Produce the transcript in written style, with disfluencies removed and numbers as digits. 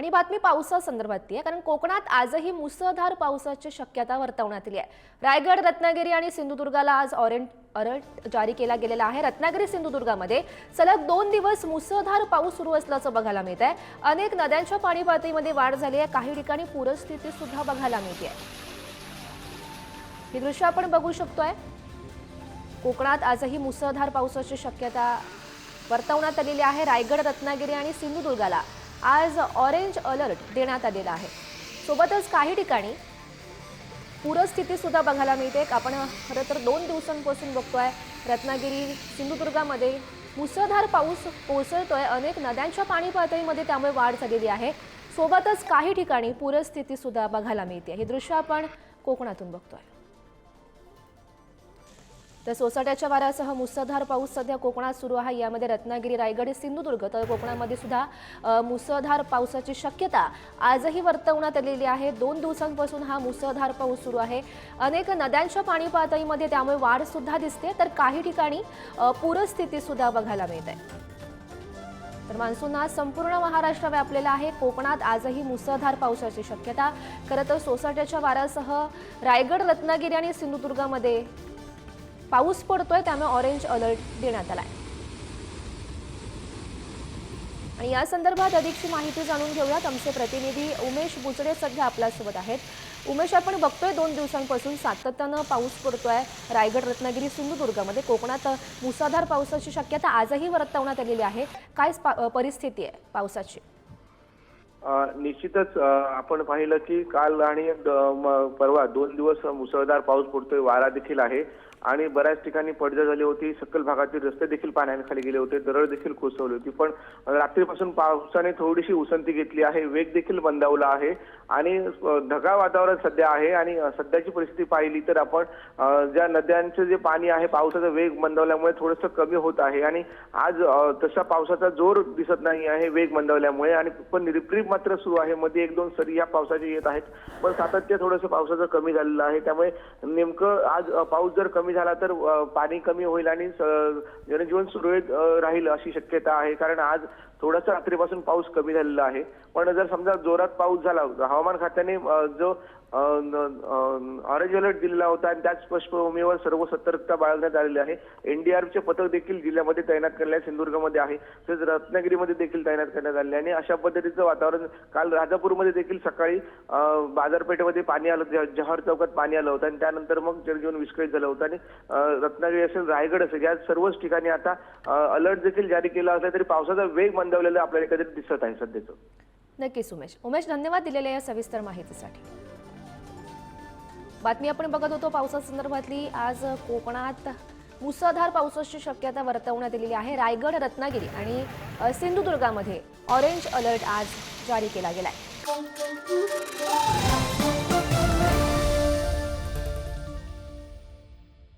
आणि बातमी पावसासंदर्भातली आहे, कारण कोकणात आजही मुसळधार पावसाची शक्यता वर्तवण्यात आली आहे। रायगड, रत्नागिरी आणि सिंधुदुर्गाला आज ऑरेंज अलर्ट जारी केला गेलेला आहे। रत्नागिरी, सिंधुदुर्गामध्ये सलग 2 दिवस मुसळधार पाऊस सुरू असल्याचं बघायला मिळत आहे। अनेक नद्यांच्या पाणी पातळीमध्ये वाढ झाली आहे। काही ठिकाणी पूरस्थिती सुद्धा बघायला मिळते आहे। हे दृश्य आपण बघू शकतोय। कोकणात आजही मुसळधार पावसाची शक्यता वर्तवण्यात आलेली आहे। रायगड, रत्नागिरी आणि सिंधुदुर्गाला आज ऑरेंज अलर्ट देण्यात आलेला आहे। सोबतच काही ठिकाणी पूरस्थिती सुद्धा बघायला मिळते। आपण खरं तर 2 दिवसांपासून बघतोय रत्नागिरी, सिंधुदुर्गामध्ये मुसळधार पाऊस कोसळतोय। अनेक नद्यांच्या पाणी पातळीमध्ये त्यामुळे वाढ झालेली आहे। सोबतच काही ठिकाणी पूरस्थिती सुद्धा बघायला मिळते। हे दृश्य आपण कोकणातून बघतोय। तर सोसाट्याच्या वाऱ्यासह मुसळधार पाऊस सध्या कोकणात सुरू आहे। यामध्ये रत्नागिरी, रायगड, सिंधुदुर्ग तर कोकणामध्ये सुद्धा मुसळधार पावसाची शक्यता आजही वर्तवण्यात आलेली आहे। 2 दिवसांपासून हा मुसळधार पाऊस सुरू आहे। अनेक नद्यांच्या पाणी पातळीमध्ये त्यामुळे वाढ सुद्धा दिसते, तर काही ठिकाणी पूरस्थिती सुद्धा बघायला मिळते। तर मान्सून आज संपूर्ण महाराष्ट्र व्यापलेला आहे। कोकणात आजही मुसळधार पावसाची शक्यता। खरं तर सोसाट्याच्या वाऱ्यासह रायगड, रत्नागिरी आणि सिंधुदुर्गामध्ये पाऊस पडतोय, त्यामुळे ऑरेंज अलर्ट देण्यात आलाय। आणि या संदर्भात अधिकची माहिती जाणून घेऊयात। आमचे प्रतिनिधी उमेश बुचडे सध्या आपल्यासोबत आहेत। उमेश, आपण बघतोय 2 दिवसांपासून सातत्यानं पाऊस पडतोय रायगड, रत्नागिरी, सिंधुदुर्गामध्ये। कोकणात मुसळधार पावसाची शक्यता आजही वर्तवण्यात आलेली आहे। काय परिस्थिती आहे पावसाची? निश्चितच आपण पाहिलं की काल आणि परवा 2 दिवस मुसळधार पाऊस पडतोय, वारा देखील आहे आणि बऱ्याच ठिकाणी पडझड झाली होती। सखल भागातील रस्ते देखील पाण्याखाली गेले होते, दरड देखील कोसळली होती। पण रात्रीपासून पावसाने थोडीशी उसंती घेतली आहे, वेग देखील मंदावला आहे आणि ढगाळ वातावरण सध्या आहे। आणि सध्याची परिस्थिती पाहिली तर आपण ज्या नद्यांचे जे पाणी आहे, पावसाचा वेग मंदावल्यामुळे थोडंसं कमी होत आहे आणि आज तसा पावसाचा जोर दिसत नाही आहे वेग मंदावल्यामुळे। आणि पण रिपरिप मात्र सुरू आहे, मध्ये 1-2 सरी या पावसाचे येत आहेत, पण सातत्य थोडंसं पावसाचं कमी झालेलं आहे। त्यामुळे नेमकं आज पाऊस जर कमी झाला तर पाणी कमी होईल आणि जनजीवन सुरळीत राहील अशी शक्यता आहे। कारण आज थोडासा रात्रीपासून पाऊस कमी झालेला आहे, पण जर समजा जोरात पाऊस झाला, हवामान खात्याने जो ऑरेंज अलर्ट दिलेला होता आणि त्याच पार्श्वभूमीवर सर्व सतर्कता बाळगण्यात आलेली आहे। एनडीआरएफचे पथक देखील जिल्ह्यामध्ये तैनात करण्यात, सिंधुदुर्गमध्ये आहे, तसेच रत्नागिरीमध्ये देखील तैनात करण्यात आले आणि अशा पद्धतीचं वातावरण काल राजापूरमध्ये देखील सकाळी बाजारपेठेमध्ये पाणी आलं, जव्हार चौकात पाणी आलं होतं आणि त्यानंतर मग जनजीवन विस्कळीत झालं होतं। आणि रत्नागिरी असेल, रायगड असेल, या सर्वच ठिकाणी आता अलर्ट देखील जारी केला असला तरी पावसाचा वेग मंदावलेला आपल्याला कधी दिसत आहे सध्याचं। नक्कीच उमेश, धन्यवाद दिलेल्या या सविस्तर माहितीसाठी। बातमी आपण बघत होतो पावसासंदर्भातली। आज कोकणात मुसळधार पावसाची शक्यता वर्तवण्यात आलेली आहे। रायगड, रत्नागिरी आणि सिंधुदुर्गामध्ये ऑरेंज अलर्ट आज जारी केला गेलाय।